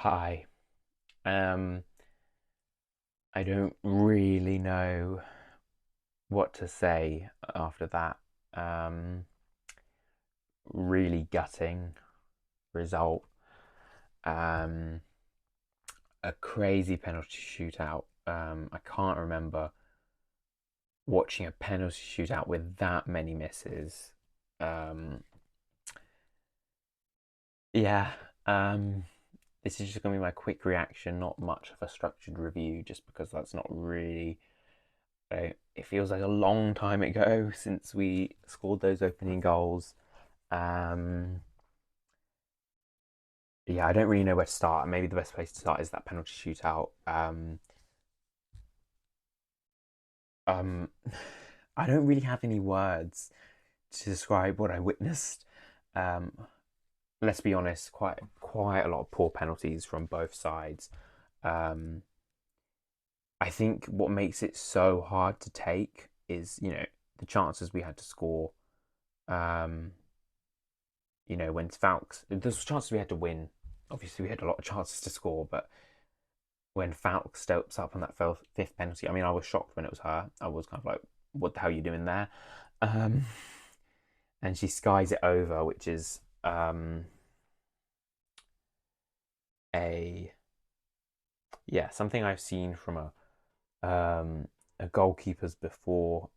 Hi. Um, I don't really know what to say after that. Um, really gutting result. Um, a crazy penalty shootout. I can't remember watching a penalty shootout with that many misses. Um, yeah. Um, this is just gonna be my quick reaction, not much of a structured review, just because that's not really. It feels like a long time ago since we scored those opening goals. Um, yeah, I don't really know where to start. Maybe the best place to start is that penalty shootout. Um, I don't really have any words to describe what I witnessed. Um, let's be honest, quite a lot of poor penalties from both sides. Um, I think what makes it so hard to take is, the chances we had to score. Um, when Falks, there's chances we had to win. Obviously, we had a lot of chances to score, but when Falk steps up on that fifth penalty, I mean, I was shocked when it was her. I was kind of like, what the hell are you doing there? Um, and she skies it over, which is a something I've seen from a goalkeepers before.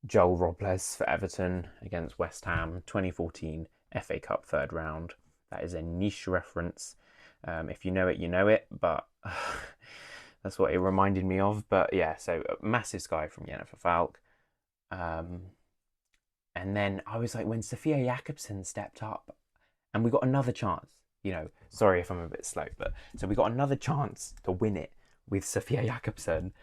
Joel Robles for Everton against West Ham, 2014 FA Cup third round. That is a niche reference. If you know it, you know it, but that's what it reminded me of. But yeah, so a massive sky from Jennifer Falk. Um, and then I was like, when Sophia Jakobsen stepped up, and we got another chance. Sorry if I'm a bit slow, but so we got another chance to win it with Sophia Jakobsen,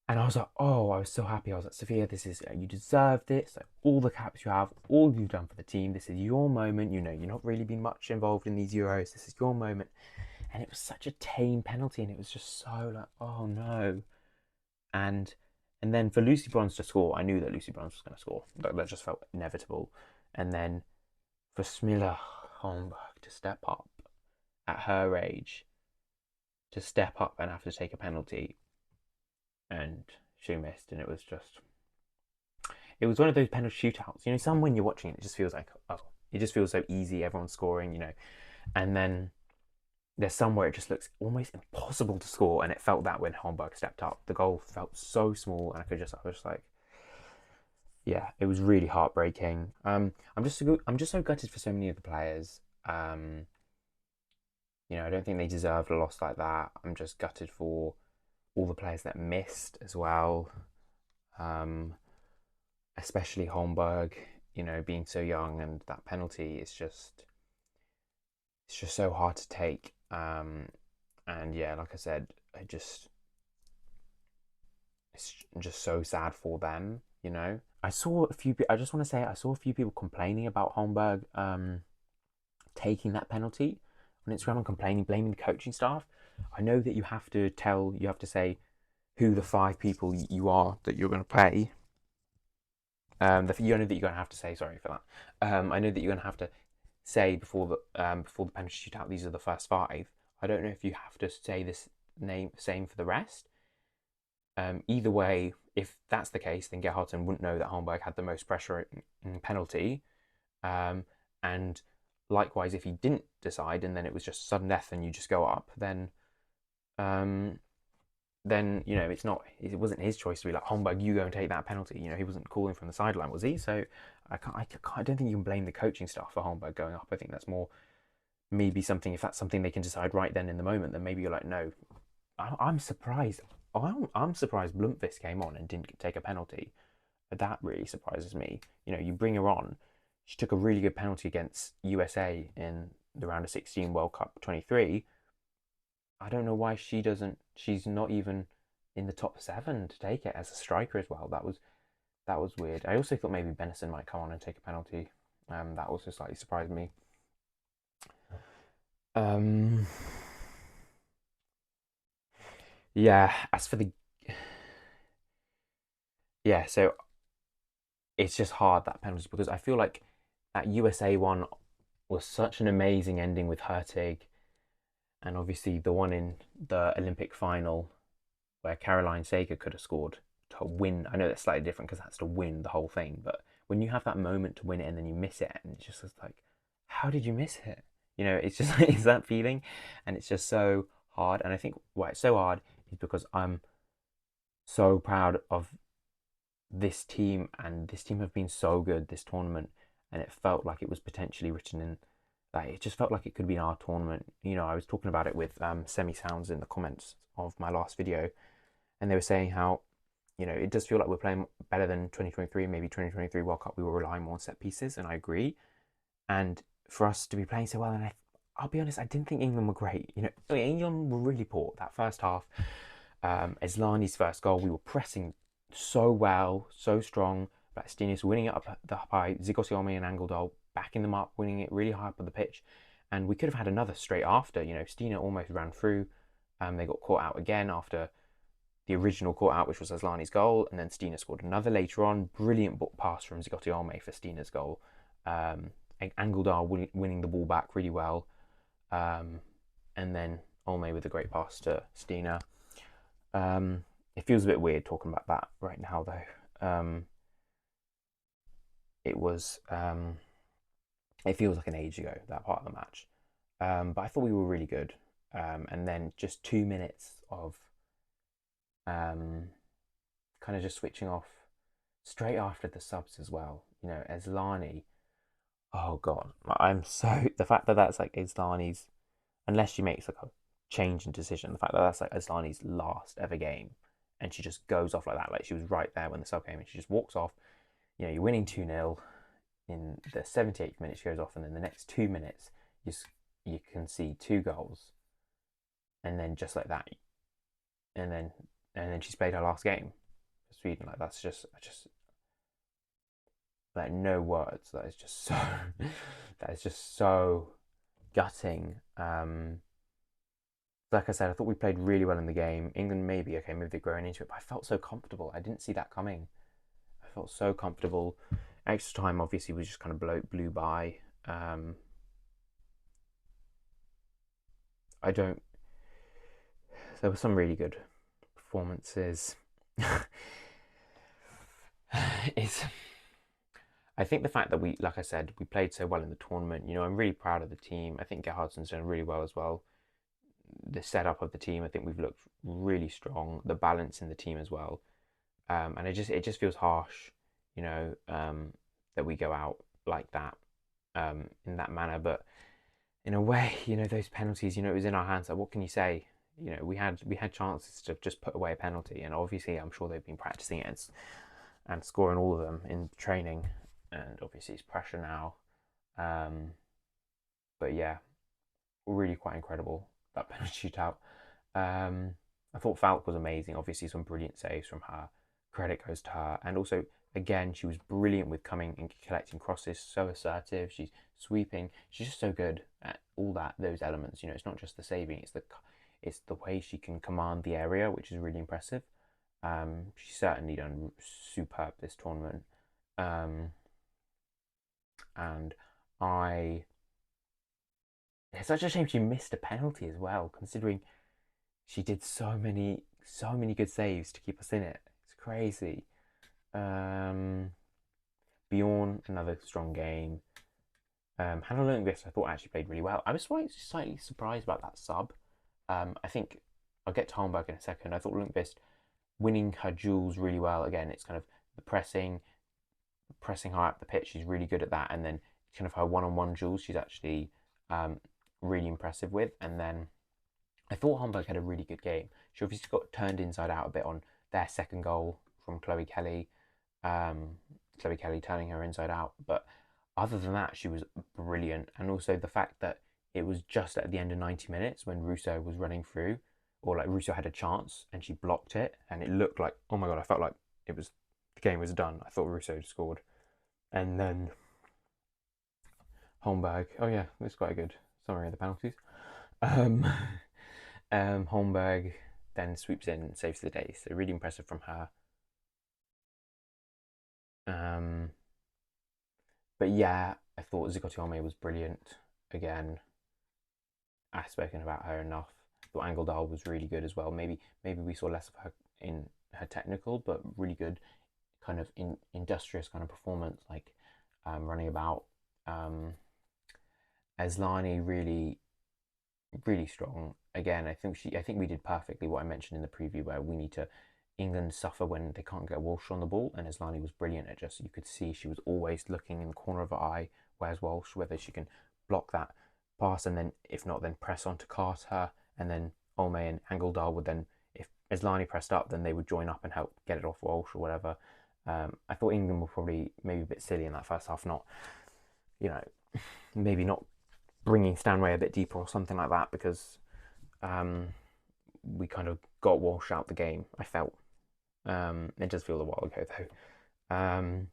and I was like, oh, I was so happy. I was like, Sophia, this is, you deserved it. So all the caps you have, all you've done for the team, this is your moment. You're not really been much involved in these Euros. This is your moment. And it was such a tame penalty, and it was just so like, oh no. And and then for Lucy Bronze to score, I knew that Lucy Bronze was going to score. That just felt inevitable. And then for Smilla Holmberg to step up at her age, to step up and have to take a penalty, and she missed, and it was one of those penalty shootouts. Some when you're watching it, it just feels like, oh, it just feels so easy. Everyone's scoring. And then there's some where it just looks almost impossible to score, and it felt that when Holmberg stepped up, the goal felt so small, and I was just like, yeah, it was really heartbreaking. I'm just so gutted for so many of the players. I don't think they deserved a loss like that. I'm just gutted for all the players that missed as well. Um, Especially Holmberg, being so young, and that penalty is just so hard to take. And yeah, like I said, it's just so sad for them. I just want to say I saw a few people complaining about Holmberg taking that penalty on Instagram, and complaining, blaming the coaching staff. I know that you have to say who the five people you are that you're going to play. You know that you're going to have to say, sorry for that. I know that you're going to have to say before the penalty shootout, these are the first five. I don't know if you have to say this name same for the rest. Either way, if that's the case, then Gerhardsen wouldn't know that Holmberg had the most pressure in penalty. Um, and likewise, if he didn't decide, and then it was just sudden death, and you just go up, um, then it wasn't his choice to be like, Holmberg, you go and take that penalty. He wasn't calling from the sideline, was he? So I don't think you can blame the coaching staff for Holmberg going up. I think that's more maybe something, if that's something they can decide right then in the moment, then maybe you're like, no. I'm surprised. I'm surprised Blomqvist came on and didn't take a penalty. That really surprises me. You bring her on. She took a really good penalty against USA in the round of 16 World Cup 23. I don't know why she doesn't. She's not even in the top seven to take it as a striker as well. That was weird. I also thought maybe Benison might come on and take a penalty. That also slightly surprised me. Um, yeah. As for the yeah, so it's just hard, that penalty, because I feel like that USA one was such an amazing ending with Hurtig. And obviously the one in the Olympic final where Caroline Sager could have scored to win. I know that's slightly different because that's to win the whole thing, but when you have that moment to win it and then you miss it, and it's just like, how did you miss it? It's just like, it's that feeling, and it's just so hard. And I think why it's so hard is because I'm so proud of this team, and this team have been so good this tournament, and it felt like it was potentially written in. Like, it just felt like it could be our tournament. I was talking about it with Semi Sounds in the comments of my last video, and they were saying how it does feel like we're playing better than 2023. Maybe 2023 World Cup we were relying more on set pieces, and I agree. And for us to be playing so well, and I'll be honest, I didn't think England were great. England were really poor that first half. Eslani's first goal, we were pressing so well, so strong. Blackstenius winning it up the high, Zigosiome and Angeldal backing them up, winning it really high up on the pitch. And we could have had another straight after. Stina almost ran through. They got caught out again after the original caught out, which was Aslani's goal, and then Stina scored another later on. Brilliant pass from Zigosiome for Stina's goal. Angeldal winning the ball back really well. And then Olme with a great pass to Stina. It feels a bit weird talking about that right now, though. It feels like an age ago, that part of the match. But I thought we were really good. And then just 2 minutes of kind of just switching off straight after the subs as well. Eslani. Oh God, the fact that that's like Eslani's, unless she makes like a change in decision, the fact that that's like Eslani's last ever game, and she just goes off like that, like she was right there when the sub came, and she just walks off. You're winning 2-0 in the 78th minute. She goes off, and then the next 2 minutes, you can see two goals, and then just like that, and then she's played her last game for Sweden. Like that's just I just like no words. That is just so that is just so gutting. Like I said, I thought we played really well in the game. England maybe they're growing into it, but I felt so comfortable. I didn't see that coming. I felt so comfortable. Extra time obviously was just kind of blew by. I don't. There were some really good performances. It's. I think the fact that like I said, we played so well in the tournament. I'm really proud of the team. I think Gerhardson's done really well as well. The setup of the team, I think we've looked really strong. The balance in the team as well, and it just feels harsh, that we go out like that, in that manner. But in a way, those penalties, it was in our hands. Like, what can you say? We had chances to just put away a penalty, and obviously, I'm sure they've been practicing it and scoring all of them in training, and obviously it's pressure now. Um, but yeah, really quite incredible that penalty shootout. I thought Falk was amazing. Obviously, some brilliant saves from her. Credit goes to her, and also again, she was brilliant with coming and collecting crosses. So assertive. She's sweeping. She's just so good at all those elements. It's not just the saving. It's the way she can command the area, which is really impressive. She's certainly done superb this tournament. Um, and I It's such a shame she missed a penalty as well, considering she did so many good saves to keep us in it. It's crazy. Um, Bjorn, another strong game. Hannah Lundqvist, I thought actually played really well. I was slightly surprised about that sub. I think I'll get to Holmberg in a second. I thought Lundqvist winning her duels really well. Again, it's kind of the pressing high up the pitch. She's really good at that, and then kind of her one-on-one duels. She's actually really impressive with. And then I thought Holmberg had a really good game. She obviously got turned inside out a bit on their second goal from Chloe Kelly. Chloe Kelly turning her inside out. But other than that, she was brilliant. And also the fact that it was just at the end of 90 minutes when Russo was running through, or like Russo had a chance and she blocked it, and it looked like, oh my God, I felt like the game was done. I thought Russo had scored. And then Holmberg, oh yeah, that's quite a good summary of the penalties. Um, Holmberg then sweeps in and saves the day. So really impressive from her. Um, but yeah, I thought Zigottiome was brilliant again. I've spoken about her enough. Thought Angeldal was really good as well. Maybe we saw less of her in her technical, but really good kind of industrious kind of performance, like running about. Aslani really strong. Again, I think we did perfectly what I mentioned in the preview, where we need to England suffer when they can't get Walsh on the ball, and Aslani was brilliant at just, you could see she was always looking in the corner of her eye, where's Walsh, whether she can block that pass, and then if not, then press on to Carter, and then Olme and Angeldal would then, if Aslani pressed up, then they would join up and help get it off Walsh or whatever. I thought England were probably maybe a bit silly in that first half, not, you know, maybe not bringing Stanway a bit deeper or something like that, because we kind of got Walsh out the game, I felt. It does feel a while ago though.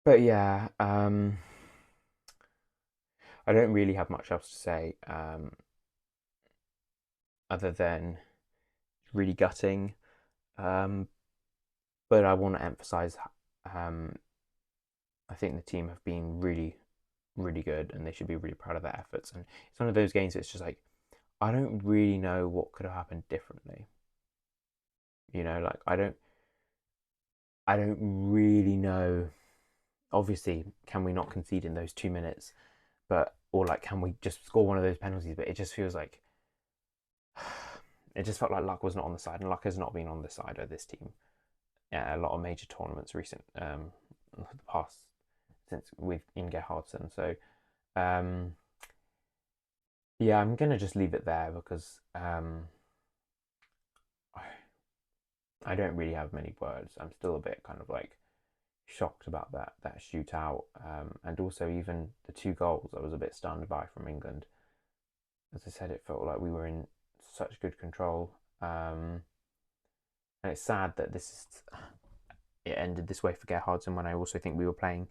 But yeah, I don't really have much else to say other than really gutting. But I want to emphasize, I think the team have been really good, and they should be really proud of their efforts. And it's one of those games that's just like, I don't really know what could have happened differently. Like I don't really know. Obviously, can we not concede in those 2 minutes? But or like, can we just score one of those penalties? But it just feels like it just felt like luck was not on the side, and luck has not been on the side of this team. Yeah, a lot of major tournaments the past since with Inge Hardsson. So yeah, I'm gonna just leave it there because I don't really have many words. I'm still a bit kind of like shocked about that shootout, and also even the 2 goals. I was a bit stunned by from England. As I said, it felt like we were in such good control, and it's sad that it ended this way for Gerhardsson, when I also think we were playing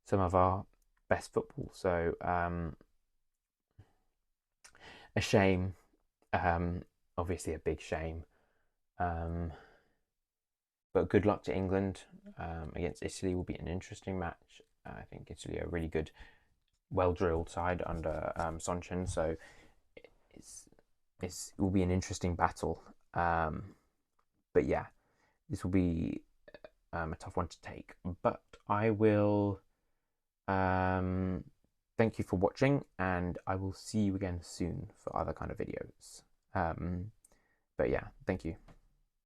some of our best football. So a shame, obviously a big shame. But good luck to England against Italy. Will be an interesting match. I think Italy are a really good, well-drilled side under Sonchin, so it's it will be an interesting battle. But yeah, this will be a tough one to take. But I will thank you for watching, and I will see you again soon for other kind of videos. But yeah, thank you.